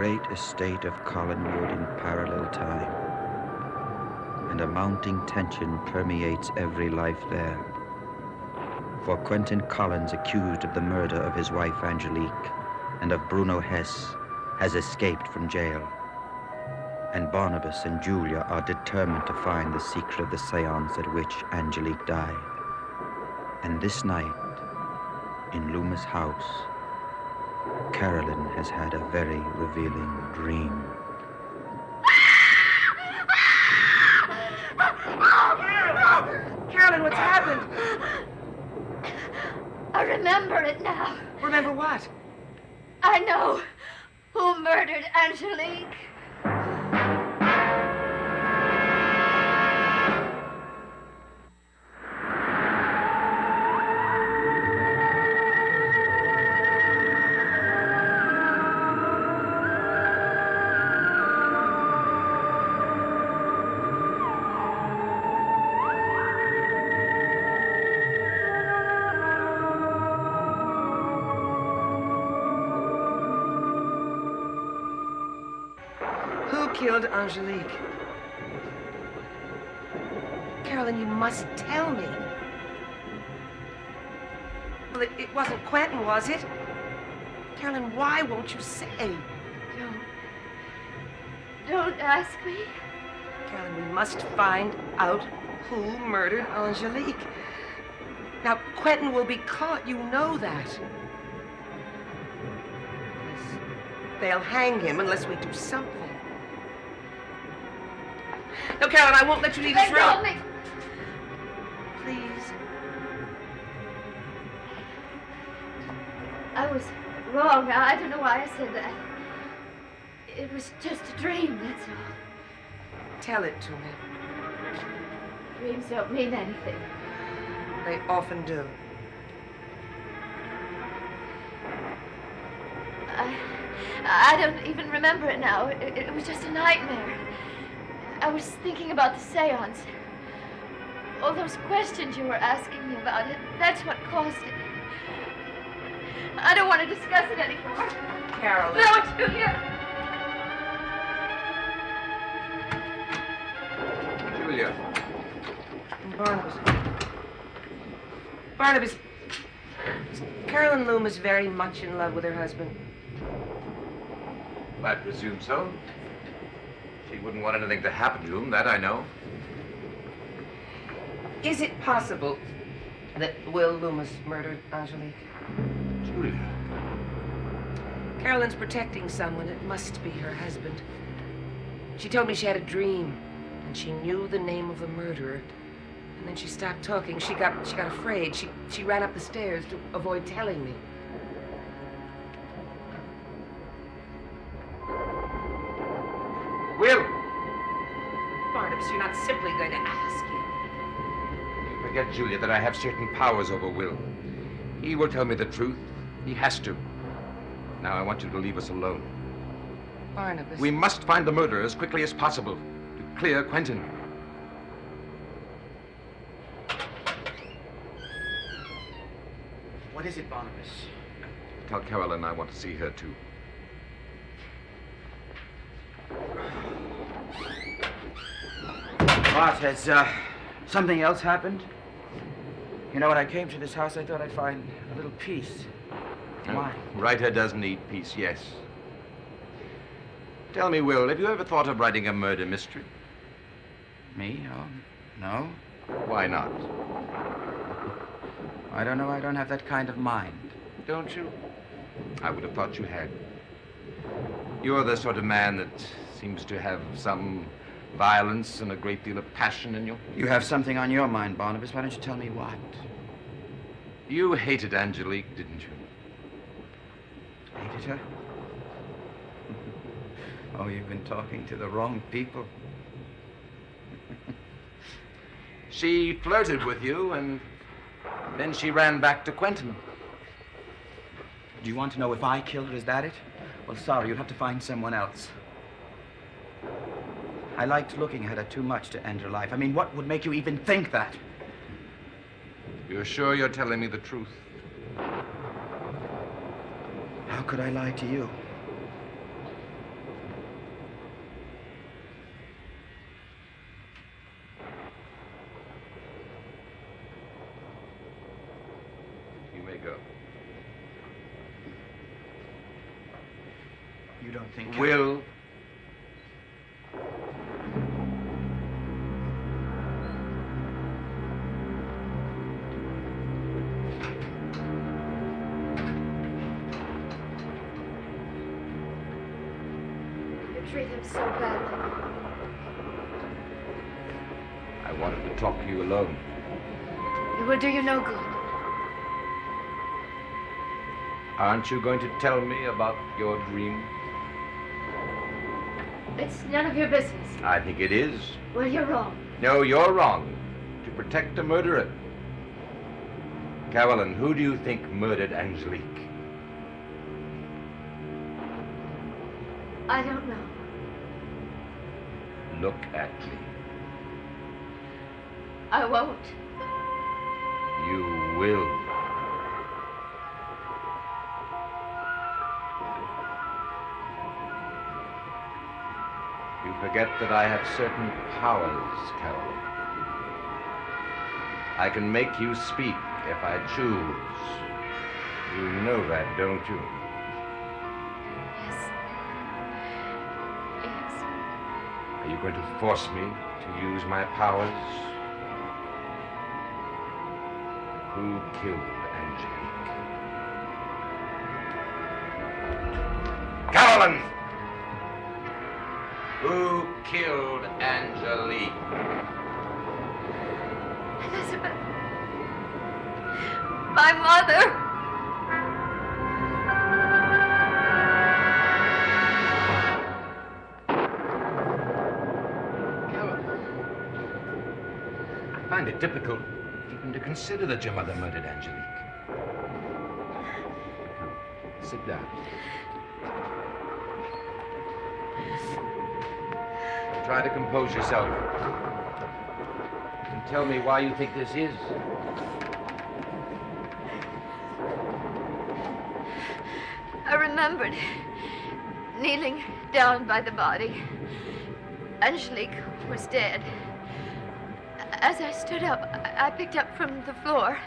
great estate of Collinwood in parallel time, and a mounting tension permeates every life there. For Quentin Collins, accused of the murder of his wife Angelique and of Bruno Hess, has escaped from jail, and Barnabas and Julia are determined to find the secret of the seance at which Angelique died. And this night, in Loomis house, Carolyn has had a very revealing dream. Carolyn, what's happened? I remember it now. Remember what? I know who murdered Angelique. Killed Angelique. Carolyn, you must tell me. Well, it wasn't Quentin, was it? Carolyn, why won't you say? Don't ask me. Carolyn, we must find out who murdered Angelique. Now, Quentin will be caught. You know that. They'll hang him unless we do something. No, Carolyn, I won't let you leave this room. Please. I was wrong. I don't know why I said that. It was just a dream, that's all. Tell it to me. Dreams don't mean anything. They often do. I don't even remember it now. It was just a nightmare. I was thinking about the seance. All those questions you were asking me about it, that's what caused it. I don't want to discuss it anymore. Carolyn. No, Julia. Julia. Barnabas. Barnabas. Carolyn Loomis very much in love with her husband. I presume so. She wouldn't want anything to happen to him, that I know. Is it possible that Will Loomis murdered Angelique? Julia. Carolyn's protecting someone. It must be her husband. She told me she had a dream, and she knew the name of the murderer. And then she stopped talking. She got afraid. She ran up the stairs to avoid telling me. Will! Barnabas, you're not simply going to ask him. You forget, Julia, that I have certain powers over Will. He will tell me the truth. He has to. Now I want you to leave us alone. Barnabas. We must find the murderer as quickly as possible to clear Quentin. What is it, Barnabas? Tell Carolyn I want to see her, too. What, has something else happened? You know, when I came to this house, I thought I'd find a little peace. Why? Writer does need peace, yes. Tell me, Will, have you ever thought of writing a murder mystery? Me? Oh, no. Why not? I don't know. I don't have that kind of mind. Don't you? I would have thought you had. You're the sort of man that seems to have some violence and a great deal of passion in you. You have something on your mind, Barnabas. Why don't you tell me what? You hated Angelique, didn't you? Hated her? Oh, you've been talking to the wrong people. She flirted with you, and then she ran back to Quentin. Do you want to know if I killed her? Is that it? Well, sorry, you'll have to find someone else. I liked looking at her too much to end her life. I mean, what would make you even think that? You're sure you're telling me the truth? How could I lie to you? go. You don't think... Will. You treat him so badly. I wanted to talk to you alone. It will do you no good. Aren't you going to tell me about your dream? It's none of your business. I think it is. Well, you're wrong. No, you're wrong. To protect a murderer. Carolyn, who do you think murdered Angelique? I don't know. Look at me. I won't. You will. You forget that I have certain powers, Carolyn. I can make you speak if I choose. You know that, don't you? Yes. Yes. Are you going to force me to use my powers? Who killed Angelique? Carolyn! Who killed Angelique? Elizabeth. My mother. Carolyn, I find it difficult even to consider that your mother murdered Angelique. Come, sit down. Try to compose yourself. And tell me why you think this is. I remembered kneeling down by the body. Angelique was dead. As I stood up, I picked up from the floor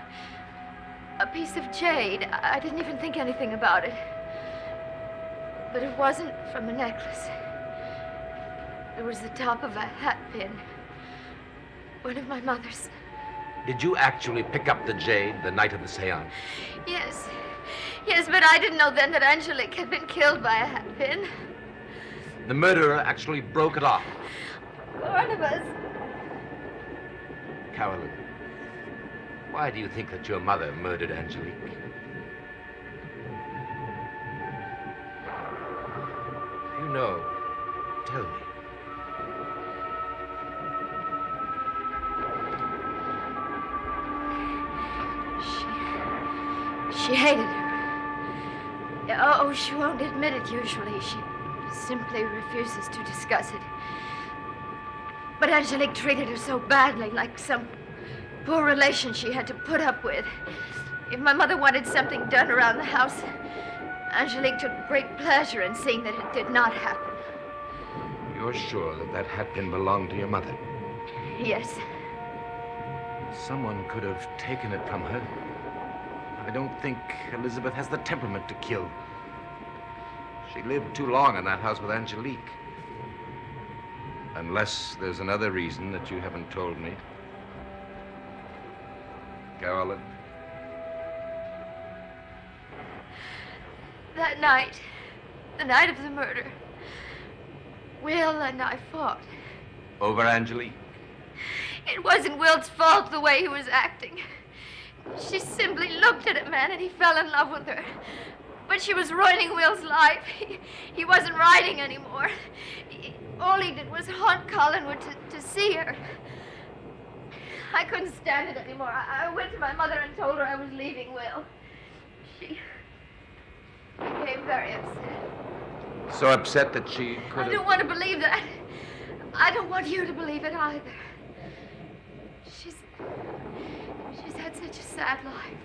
a piece of jade. I didn't even think anything about it. But it wasn't from a necklace. It was the top of a hat pin. One of my mother's. Did you actually pick up the jade the night of the seance? Yes. Yes, but I didn't know then that Angelique had been killed by a hat pin. The murderer actually broke it off. Barnabas. Carolyn, why do you think that your mother murdered Angelique? You know, tell me. She hated her. Oh, she won't admit it usually. She simply refuses to discuss it. But Angelique treated her so badly, like some poor relation she had to put up with. If my mother wanted something done around the house, Angelique took great pleasure in seeing that it did not happen. You're sure that that hat pin belonged to your mother? Yes. Someone could have taken it from her. I don't think Elizabeth has the temperament to kill. She lived too long in that house with Angelique. Unless there's another reason that you haven't told me. Carolyn? That night, the night of the murder, Will and I fought. Over Angelique? It wasn't Will's fault the way he was acting. She simply looked at a man and he fell in love with her. But she was ruining Will's life. He wasn't riding anymore. All he did was haunt Collinwood to see her. I couldn't stand it anymore. I went to my mother and told her I was leaving Will. She became very upset. So upset that she could I have... don't want to believe that. I don't want you to believe it either. She's had such a sad life.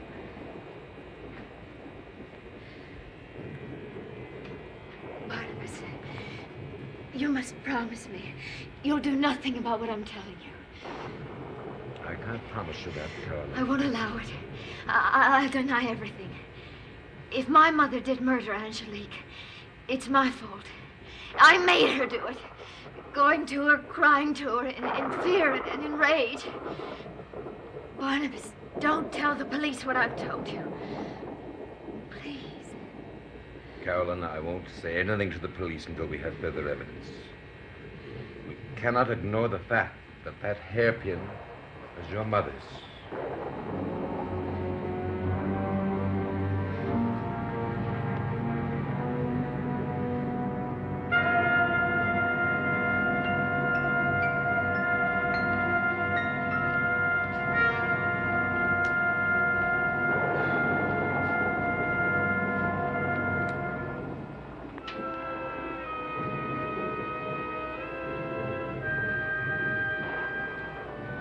Barnabas, you must promise me you'll do nothing about what I'm telling you. I can't promise you that, Caroline. I won't allow it. I'll deny everything. If my mother did murder Angelique, it's my fault. I made her do it. Going to her, crying to her in fear and in rage. Barnabas, don't tell the police what I've told you. Please. Caroline, I won't say anything to the police until we have further evidence. We cannot ignore the fact that that hairpin was your mother's.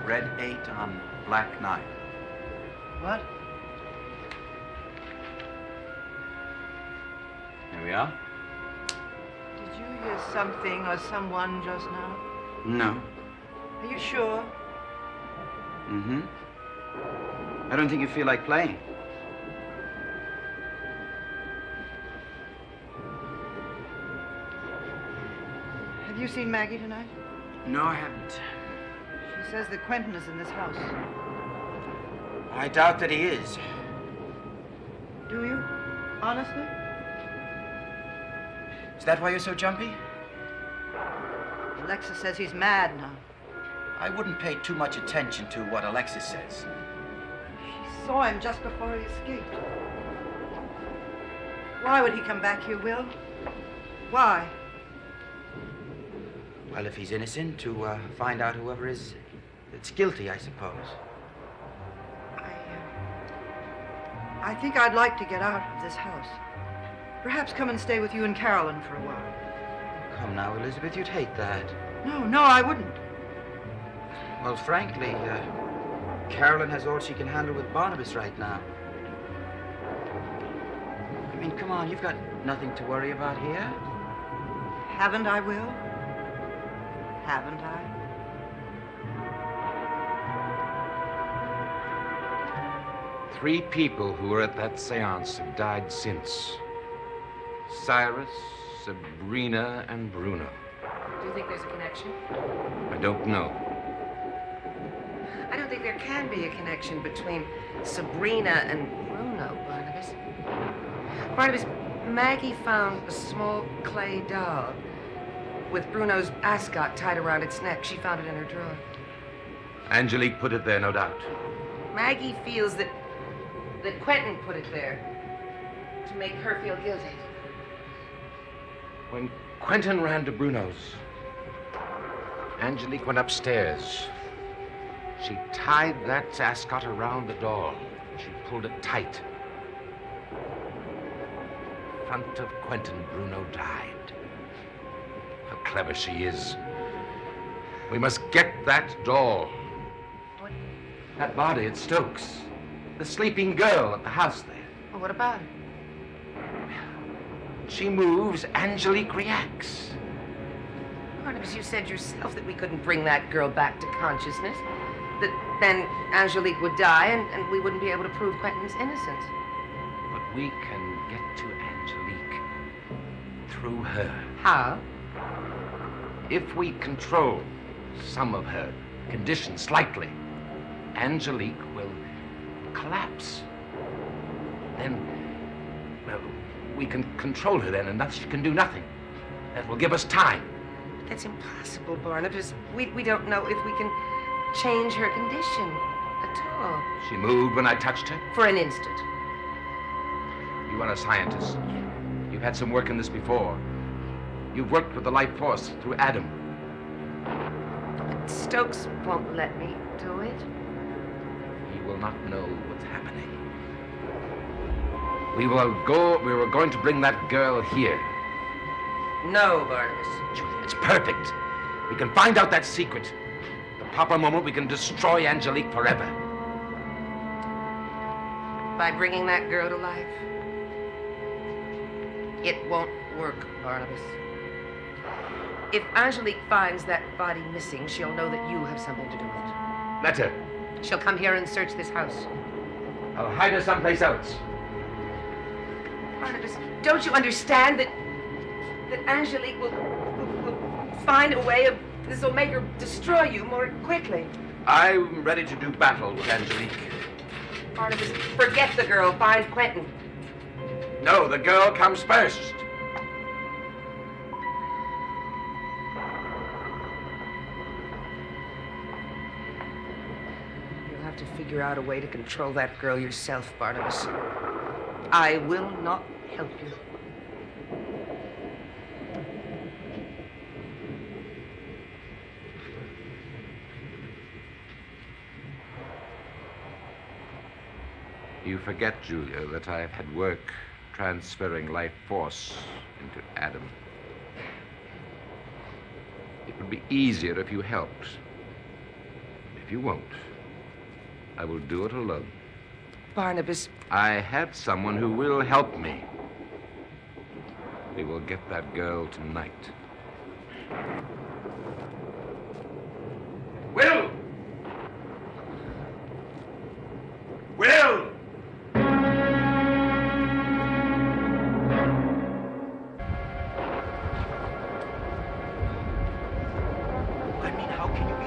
Red 8 on Black 9. What? Here we are. Did you hear something or someone just now? No. Are you sure? Mm-hmm. I don't think you feel like playing. Have you seen Maggie tonight? No, I haven't. She says that Quentin is in this house. I doubt that he is. Do you? Honestly? Is that why you're so jumpy? Alexis says he's mad now. I wouldn't pay too much attention to what Alexis says. She saw him just before he escaped. Why would he come back here, Will? Why? Well, if he's innocent, to find out whoever is that's guilty, I suppose. I think I'd like to get out of this house. Perhaps come and stay with you and Carolyn for a while. Come now, Elizabeth, you'd hate that. No, I wouldn't. Well, frankly, Carolyn has all she can handle with Barnabas right now. I mean, come on, you've got nothing to worry about here. Haven't I, Will? Haven't I? Three people who were at that seance have died since. Cyrus, Sabrina, and Bruno. Do you think there's a connection? I don't know. I don't think there can be a connection between Sabrina and Bruno, Barnabas. Barnabas, Maggie found a small clay doll with Bruno's ascot tied around its neck. She found it in her drawer. Angelique put it there, no doubt. Maggie feels that Quentin put it there to make her feel guilty. When Quentin ran to Bruno's, Angelique went upstairs. She tied that ascot around the doll. She pulled it tight. In front of Quentin, Bruno died. How clever she is. We must get that doll. What? That body at Stokes. The sleeping girl at the house there. Well, what about it? She moves, Angelique reacts. Barnabas, you said yourself that we couldn't bring that girl back to consciousness. That then Angelique would die and we wouldn't be able to prove Quentin's innocence. But we can get to Angelique through her. How? If we control some of her condition slightly, Angelique will collapse. Then, well, we can control her then, and thus she can do nothing. That will give us time. That's impossible, Barnabas. We don't know if we can change her condition at all. She moved when I touched her. For an instant. You are a scientist. You've had some work in this before. You've worked with the life force through Adam. But Stokes won't let me do it. He will not know what's happening. We were going to bring that girl here. No, Barnabas. Julia, it's perfect. We can find out that secret. The proper moment, we can destroy Angelique forever. By bringing that girl to life. It won't work, Barnabas. If Angelique finds that body missing, she'll know that you have something to do with it. Let her. She'll come here and search this house. I'll hide her someplace else. Barnabas, don't you understand that Angelique will find a way of... This will make her destroy you more quickly. I'm ready to do battle with Angelique. Barnabas, forget the girl. Find Quentin. No, the girl comes first. You'll have to figure out a way to control that girl yourself, Barnabas. I will not help you. You forget, Julia, that I've had work transferring life force into Adam. It would be easier if you helped. If you won't, I will do it alone. Barnabas. I have someone who will help me. We will get that girl tonight. Will! Will!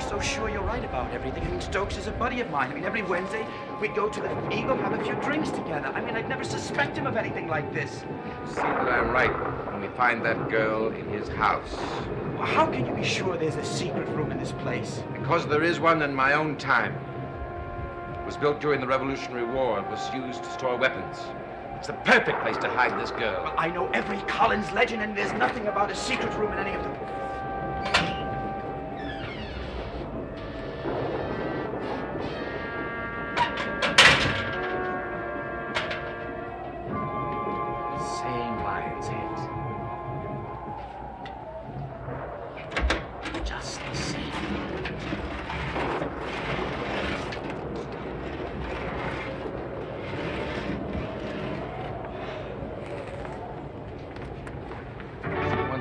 So sure you're right about everything. I mean, Stokes is a buddy of mine. I mean, every Wednesday we'd go to the Eagle, have a few drinks together. I mean, I'd never suspect him of anything like this. See that I'm right when we find that girl in his house. Well, how can you be sure there's a secret room in this place? Because there is one in my own time. It was built during the Revolutionary War and was used to store weapons. It's the perfect place to hide this girl. Well, I know every Collins legend, and there's nothing about a secret room in any of them.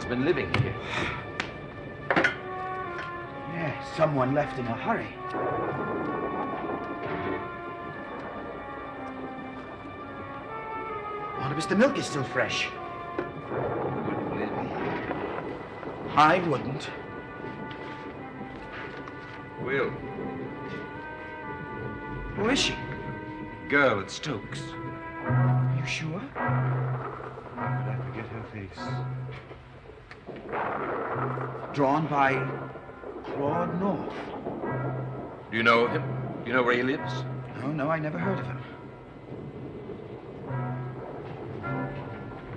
Been living here. Yeah, someone left in a hurry. Barnabas, the milk is still fresh. Would live here. I wouldn't. Will. Who is she? Girl at Stokes. You sure? How could I forget her face? Drawn by Claude North. Do you know him? Do you know where he lives? No, I never heard of him.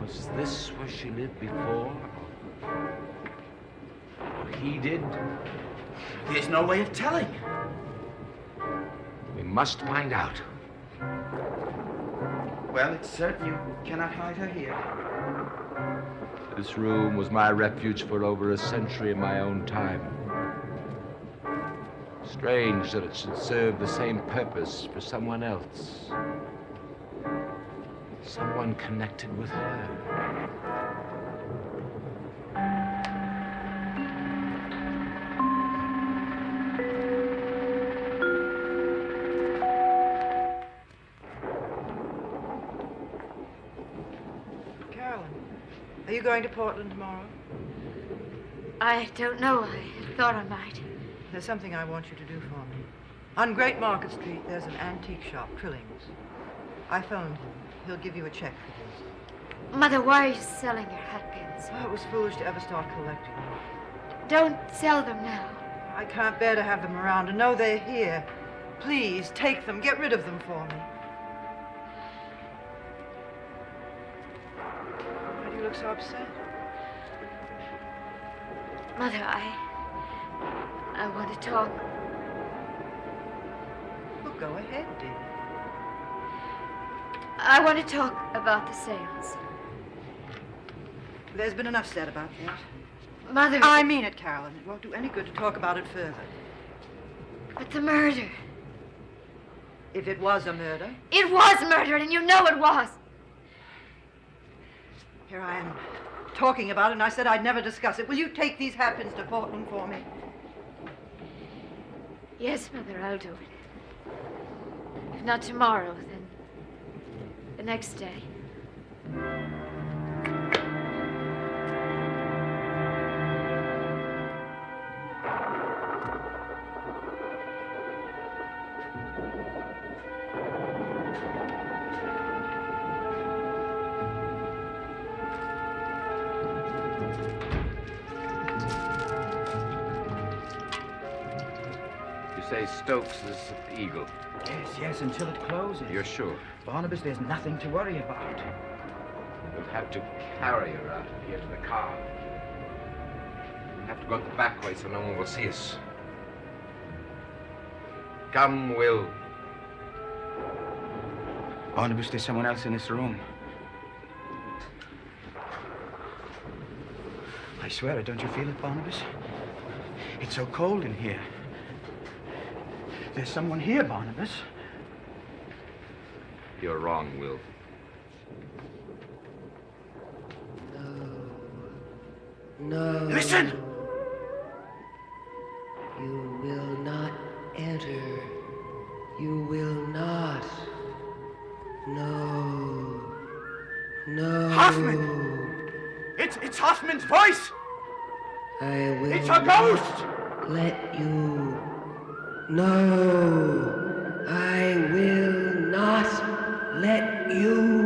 Was this where she lived before? Or he did? There's no way of telling. We must find out. Well, it's certain you cannot hide her here. This room was my refuge for over a century in my own time. Strange that it should serve the same purpose for someone else. Someone connected with her. Are you going to Portland tomorrow? I don't know. I thought I might. There's something I want you to do for me. On Great Market Street, there's an antique shop, Trilling's. I phoned him. He'll give you a check for this. Mother, why are you selling your hatpins? Oh, it was foolish to ever start collecting them. Don't sell them now. I can't bear to have them around and know they're here. Please, take them. Get rid of them for me. Why do you look so upset? Mother, I want to talk. Well, go ahead, dear. I want to talk about the seance. There's been enough said about that. Mother... I mean it, Carolyn. It won't do any good to talk about it further. But the murder... If it was a murder... It was murder, and you know it was. Here I am talking about it, and I said I'd never discuss it. Will you take these hatpins to Portland for me? Yes, Mother, I'll do it. If not tomorrow, then the next day. You say Stokes is at the Eagle. Yes, until it closes. You're sure? Barnabas, there's nothing to worry about. We'll have to carry her out of here to the car. We'll have to go the back way so no one will see us. Come, Will. Barnabas, there's someone else in this room. I swear it, don't you feel it, Barnabas? It's so cold in here. There's someone here, Barnabas. You're wrong, Will. No. Listen! You will not enter. You will not. No. No. Hoffman! It's Hoffman's voice! I will It's a ghost! not let you. No. I will not let you.